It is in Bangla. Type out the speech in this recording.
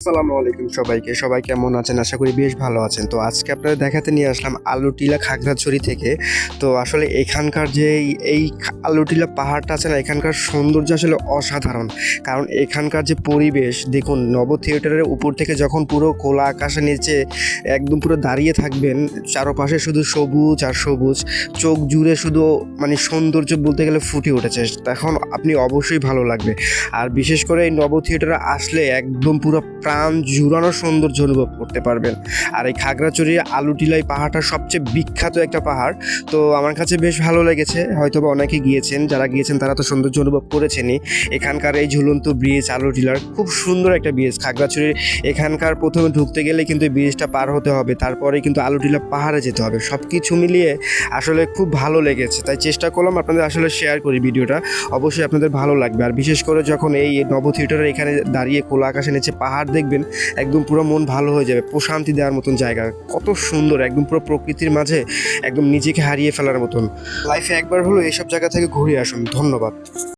আসসালামু আলাইকুম সবাই কেমন আছেন? আশা করি বেশ ভালো আছেন। তো আজকে আপনাদের দেখাতে নিয়ে আসলাম আলুটিলা খাগড়াছড়ি থেকে। তো আসলে এখানকার যে এই আলুটিলা পাহাড়টা আছে না, এখানকার সৌন্দর্য আসলে অসাধারণ। কারণ এখানকার যে পরিবেশ দেখুন, নব থিয়েটারের উপর থেকে যখন পুরো খোলা আকাশের নিচে একদম পুরো দাঁড়িয়ে থাকবেন, চারপাশে শুধু সবুজ আর সবুজ, চোখ জুড়ে শুধু মানে সৌন্দর্য বলতে গেলে ফুটে উঠেছে। তখন আপনি অবশ্যই ভালো লাগবে। আর বিশেষ করে এই নব থিয়েটারে আসলে একদম পুরো প্রাণ জুড়ানো সৌন্দর্য অনুভব করতে পারবেন। আর এই খাগড়াছড়ির আলুটিলাই পাহাড়টা সবচেয়ে বিখ্যাত একটা পাহাড়। তো আমার কাছে বেশ ভালো লেগেছে, হয়তো বা অনেকে গিয়েছেন, যারা গিয়েছেন তারা তো সৌন্দর্য অনুভব করেছেনই। এখানকার এই ঝুলন্ত ব্রিজ আলুটিলার খুব সুন্দর একটা ব্রিজ। খাগড়াছড়ির এখানকার প্রথমে ঢুকতে গেলে কিন্তু এই ব্রিজটা পার হতে হবে, তারপরে কিন্তু আলুটিলা পাহাড়ে যেতে হবে। সব কিছু মিলিয়ে আসলে খুব ভালো লেগেছে, তাই চেষ্টা করলাম আপনাদের আসলে শেয়ার করি ভিডিওটা। অবশ্যই আপনাদের ভালো লাগবে। আর বিশেষ করে যখন এই নব থিয়েটারের এখানে দাঁড়িয়ে খোলা আকাশের নিচে পাহাড় দেখবেন, একদম পুরো মন ভালো হয়ে যাবে, প্রশান্তি দেওয়ার মতন জায়গা। কত সুন্দর, একদম পুরো প্রকৃতির মাঝে একদম নিজেকে হারিয়ে ফেলার মতন। লাইফে একবার হলো এইসব জায়গা থেকে ঘুরে আসুন। ধন্যবাদ।